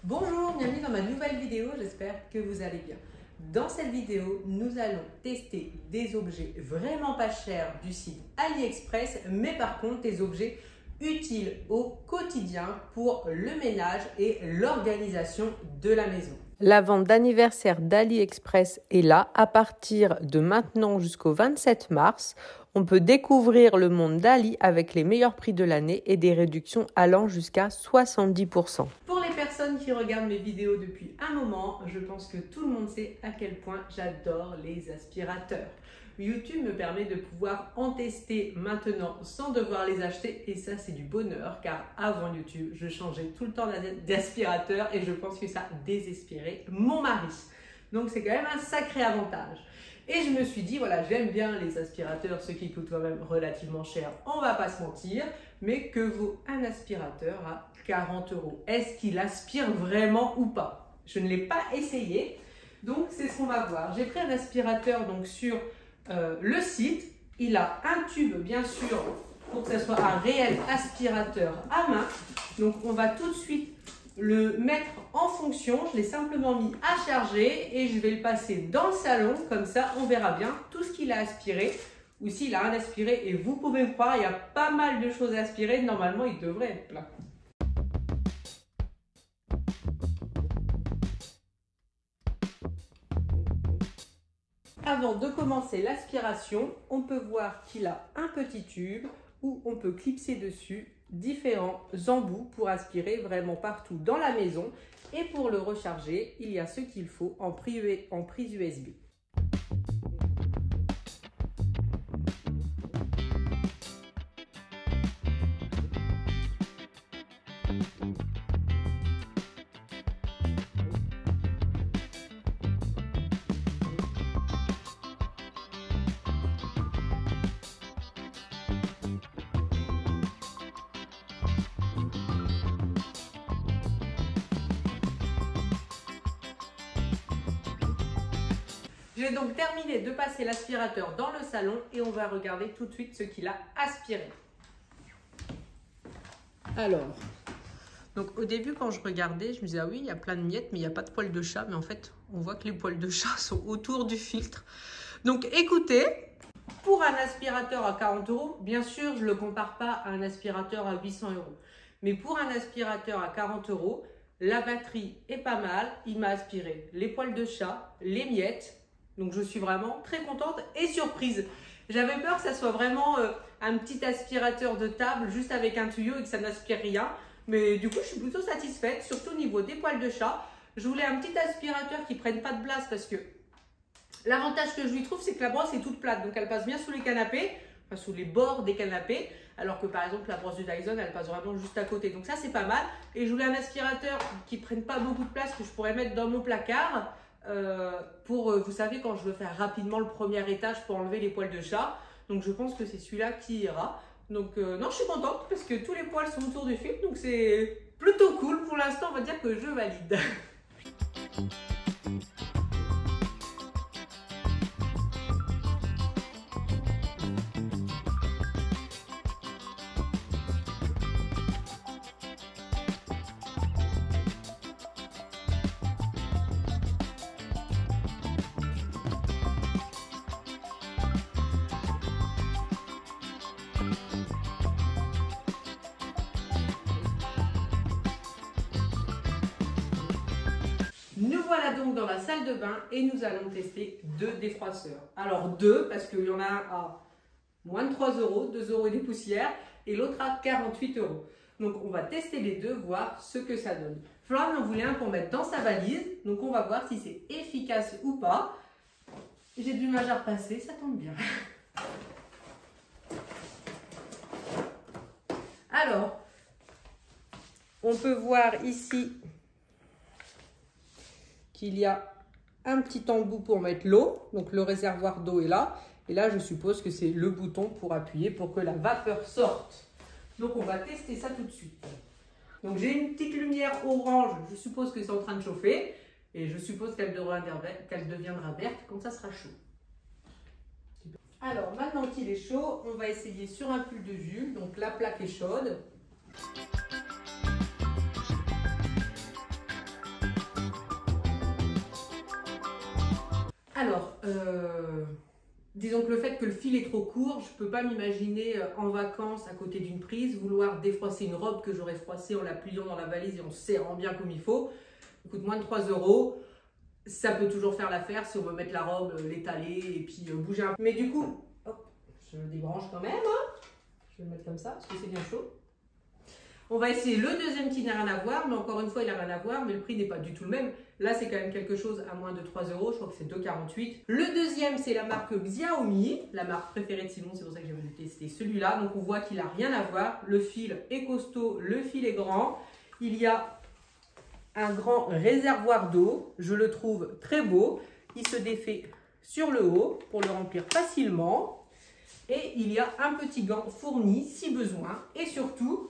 Bonjour, bienvenue dans ma nouvelle vidéo, j'espère que vous allez bien. Dans cette vidéo, nous allons tester des objets vraiment pas chers du site AliExpress, mais par contre des objets utiles au quotidien pour le ménage et l'organisation de la maison. La vente d'anniversaire d'AliExpress est là à partir de maintenant jusqu'au 27 mars. On peut découvrir le monde d'Ali avec les meilleurs prix de l'année et des réductions allant jusqu'à 70%. Pour les personnes qui regardent mes vidéos depuis un moment, je pense que tout le monde sait à quel point j'adore les aspirateurs. YouTube me permet de pouvoir en tester maintenant sans devoir les acheter et ça c'est du bonheur car avant YouTube je changeais tout le temps d'aspirateur et je pense que ça désespérait mon mari. Donc c'est quand même un sacré avantage. Et je me suis dit, voilà, j'aime bien les aspirateurs, ceux qui coûtent quand même relativement cher, on va pas se mentir, mais que vaut un aspirateur à 40 €? Est-ce qu'il aspire vraiment ou pas? Je ne l'ai pas essayé, donc c'est ce qu'on va voir. J'ai pris un aspirateur donc sur le site, il a un tube bien sûr pour que ce soit un réel aspirateur à main, donc on va tout de suite le mettre en fonction. Je l'ai simplement mis à charger et je vais le passer dans le salon, comme ça on verra bien tout ce qu'il a aspiré ou s'il a rien aspiré. Et vous pouvez me croire, il y a pas mal de choses à aspirer, normalement il devrait être plein. Avant de commencer l'aspiration, on peut voir qu'il a un petit tube où on peut clipser dessus différents embouts pour aspirer vraiment partout dans la maison. Et pour le recharger, il y a ce qu'il faut en prise USB. J'ai donc terminé de passer l'aspirateur dans le salon et on va regarder tout de suite ce qu'il a aspiré. Alors, donc au début quand je regardais, je me disais ah oui il y a plein de miettes mais il n'y a pas de poils de chat, mais en fait on voit que les poils de chat sont autour du filtre. Donc écoutez, pour un aspirateur à 40 €, bien sûr je ne le compare pas à un aspirateur à 800 €, mais pour un aspirateur à 40 €, la batterie est pas mal, il m'a aspiré les poils de chat, les miettes. Donc je suis vraiment très contente et surprise. J'avais peur que ça soit vraiment un petit aspirateur de table juste avec un tuyau et que ça n'aspire rien. Mais du coup je suis plutôt satisfaite, surtout au niveau des poils de chat. Je voulais un petit aspirateur qui ne prenne pas de place parce que l'avantage que je lui trouve c'est que la brosse est toute plate. Donc elle passe bien sous les canapés, enfin sous les bords des canapés. Alors que par exemple la brosse du Dyson elle passe vraiment juste à côté. Donc ça c'est pas mal. Et je voulais un aspirateur qui ne prenne pas beaucoup de place que je pourrais mettre dans mon placard. Vous savez, quand je veux faire rapidement le premier étage pour enlever les poils de chat. Donc je pense que c'est celui-là qui ira. Donc non, je suis contente parce que tous les poils sont autour du fil. Donc c'est plutôt cool. Pour l'instant, on va dire que je valide. Nous voilà donc dans la salle de bain et nous allons tester deux défroisseurs. Alors deux, parce qu'il y en a un à moins de 3 €, 2 € et des poussières, et l'autre à 48 €. Donc on va tester les deux, voir ce que ça donne. Florian en voulait un pour mettre dans sa valise, donc on va voir si c'est efficace ou pas. J'ai du linge à repasser, ça tombe bien. Alors, on peut voir ici qu'il y a un petit embout pour mettre l'eau, donc le réservoir d'eau est là, et là je suppose que c'est le bouton pour appuyer pour que la vapeur sorte. Donc on va tester ça tout de suite. Donc j'ai une petite lumière orange, je suppose que c'est en train de chauffer, et je suppose qu'elle deviendra verte quand ça sera chaud. Alors maintenant qu'il est chaud, on va essayer sur un pull de jus, donc la plaque est chaude. Alors, disons que le fait que le fil est trop court, je ne peux pas m'imaginer en vacances à côté d'une prise vouloir défroisser une robe que j'aurais froissée en la pliant dans la valise et en serrant bien comme il faut. Ça coûte moins de 3 €. Ça peut toujours faire l'affaire si on veut mettre la robe, l'étaler et puis bouger un peu. Mais du coup, hop, je le débranche quand même. Hein. Je vais le mettre comme ça parce que c'est bien chaud. On va essayer le deuxième qui n'a rien à voir, mais encore une fois, il n'a rien à voir, mais le prix n'est pas du tout le même. Là, c'est quand même quelque chose à moins de 3 €, je crois que c'est 2,48 €. Le deuxième, c'est la marque Xiaomi, la marque préférée de Simon, c'est pour ça que j'ai voulu tester celui-là. Donc, on voit qu'il n'a rien à voir. Le fil est costaud, le fil est grand. Il y a un grand réservoir d'eau, je le trouve très beau. Il se défait sur le haut pour le remplir facilement. Et il y a un petit gant fourni si besoin. Et surtout,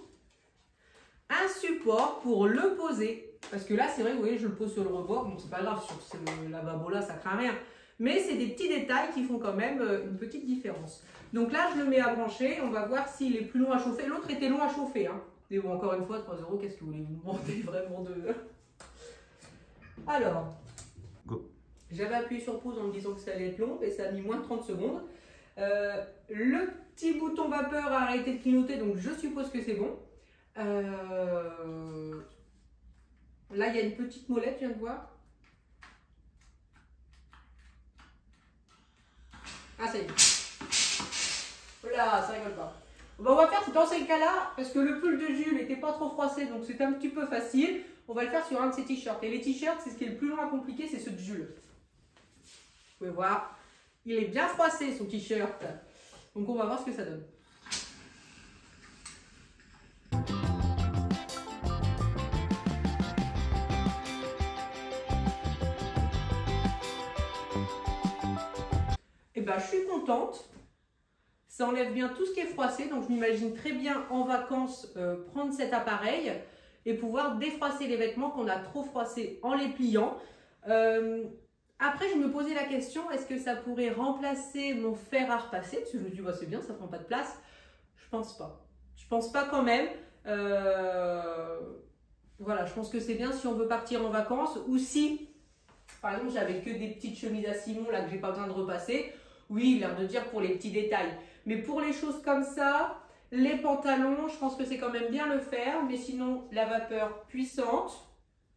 un support pour le poser. Parce que là, c'est vrai, vous voyez, je le pose sur le rebord. Bon, c'est pas grave, sur ce lavabo-là, ça craint rien. Mais c'est des petits détails qui font quand même une petite différence. Donc là, je le mets à brancher. On va voir s'il est plus long à chauffer. L'autre était long à chauffer. Hein. Mais bon, encore une fois, 3 €, qu'est-ce que vous voulez vous demander vraiment de... Alors, j'avais appuyé sur pause en me disant que ça allait être long, et ça a mis moins de 30 secondes. Le petit bouton vapeur a arrêté de clignoter, donc je suppose que c'est bon. Là, il y a une petite molette, je viens de voir. Ah, ça y est. Voilà, ça rigole pas. On va faire dans ces cas-là, parce que le pull de Jules n'était pas trop froissé, donc c'est un petit peu facile. On va le faire sur un de ses t-shirts. Et les t-shirts, c'est ce qui est le plus long à compliquer, c'est ceux de Jules. Vous pouvez voir, il est bien froissé son t-shirt. Donc on va voir ce que ça donne. Et ben, je suis contente. Ça enlève bien tout ce qui est froissé. Donc, je m'imagine très bien en vacances prendre cet appareil et pouvoir défroisser les vêtements qu'on a trop froissés en les pliant. Après, je me posais la question, est-ce que ça pourrait remplacer mon fer à repasser? Parce que je me dis, bah, c'est bien, ça prend pas de place. Je pense pas. Je pense pas quand même. Voilà, je pense que c'est bien si on veut partir en vacances ou si, par exemple, j'avais que des petites chemises à Simon là que j'ai pas besoin de repasser. Oui, l'air de dire pour les petits détails. Mais pour les choses comme ça, les pantalons, je pense que c'est quand même bien le faire. Mais sinon, la vapeur puissante,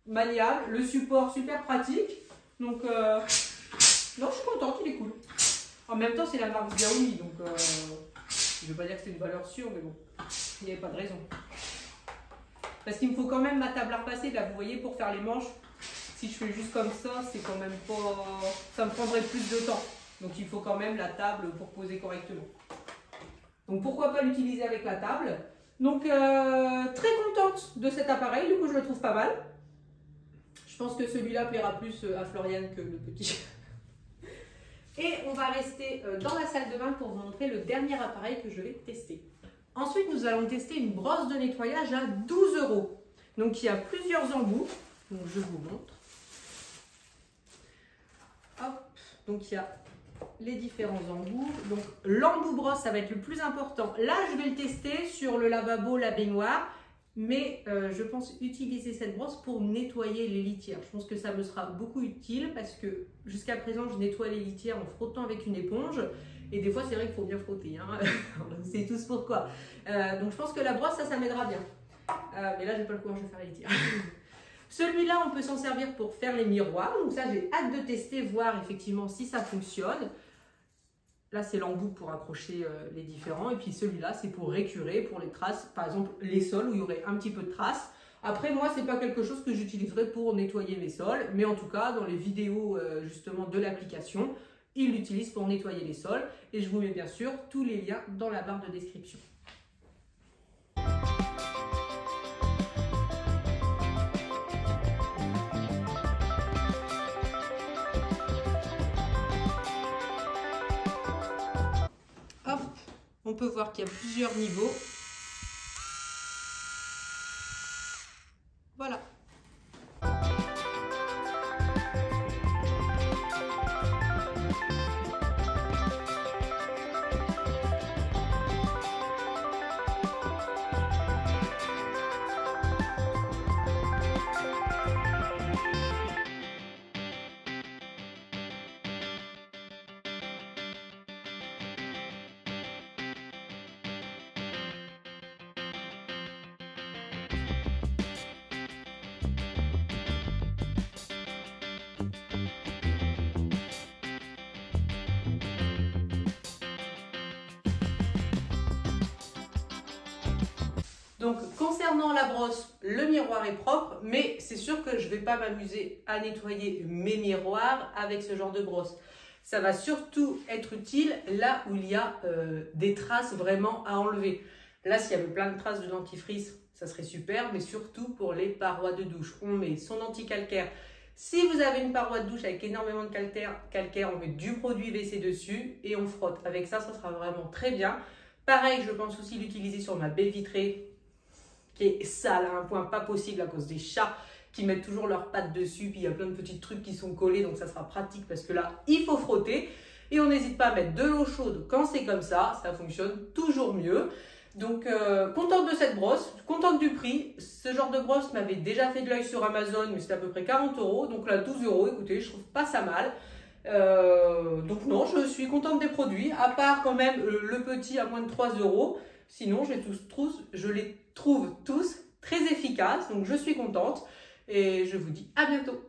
maniable, le support super pratique. Donc, non, je suis contente, il est cool. En même temps, c'est la marque Xiaomi, donc je ne veux pas dire que c'est une valeur sûre, mais bon, il n'y avait pas de raison. Parce qu'il me faut quand même ma table à repasser, là, vous voyez, pour faire les manches. Si je fais juste comme ça, c'est quand même pas... Ça me prendrait plus de temps. Donc, il faut quand même la table pour poser correctement. Donc, pourquoi pas l'utiliser avec la table. Donc, très contente de cet appareil. Du coup, je le trouve pas mal. Je pense que celui-là plaira plus à Floriane que le petit. Et on va rester dans la salle de bain pour vous montrer le dernier appareil que je vais tester. Ensuite, nous allons tester une brosse de nettoyage à 12 €. Donc, il y a plusieurs embouts. Donc, je vous montre. Hop. Donc, il y a les différents embouts. Donc, l'embout brosse, ça va être le plus important. Là, je vais le tester sur le lavabo, la baignoire. Mais je pense utiliser cette brosse pour nettoyer les litières. Je pense que ça me sera beaucoup utile parce que jusqu'à présent, je nettoie les litières en frottant avec une éponge. Et des fois, c'est vrai qu'il faut bien frotter. Hein. C'est tous pourquoi. Donc, je pense que la brosse, ça m'aidera bien. Mais là, j'ai pas le courage de faire les litières. Celui-là, on peut s'en servir pour faire les miroirs. Donc ça, j'ai hâte de tester, voir effectivement si ça fonctionne. Là, c'est l'embout pour accrocher les différents. Et puis celui-là, c'est pour récurer, pour les traces. Par exemple, les sols où il y aurait un petit peu de traces. Après, moi, ce n'est pas quelque chose que j'utiliserai pour nettoyer mes sols. Mais en tout cas, dans les vidéos justement de l'application, il l'utilise pour nettoyer les sols. Et je vous mets bien sûr tous les liens dans la barre de description. On peut voir qu'il y a plusieurs niveaux. Voilà. Donc concernant la brosse, le miroir est propre, mais c'est sûr que je ne vais pas m'amuser à nettoyer mes miroirs avec ce genre de brosse. Ça va surtout être utile là où il y a des traces vraiment à enlever. Là, s'il y avait plein de traces de dentifrice, ça serait super, mais surtout pour les parois de douche. On met son anti-calcaire. Si vous avez une paroi de douche avec énormément de calcaire, on met du produit WC dessus et on frotte. Avec ça, ça sera vraiment très bien. Pareil, je pense aussi l'utiliser sur ma baie vitrée qui est sale à un point pas possible à cause des chats qui mettent toujours leurs pattes dessus. Puis il y a plein de petits trucs qui sont collés, donc ça sera pratique parce que là, il faut frotter. Et on n'hésite pas à mettre de l'eau chaude quand c'est comme ça fonctionne toujours mieux. Donc, contente de cette brosse, contente du prix. Ce genre de brosse m'avait déjà fait de l'œil sur Amazon, mais c'était à peu près 40 €. Donc là, 12 €, écoutez, je trouve pas ça mal. Donc non, je suis contente des produits, à part quand même le petit à moins de 3 €. Sinon, je les trouve tous très efficaces, donc je suis contente. Et je vous dis à bientôt.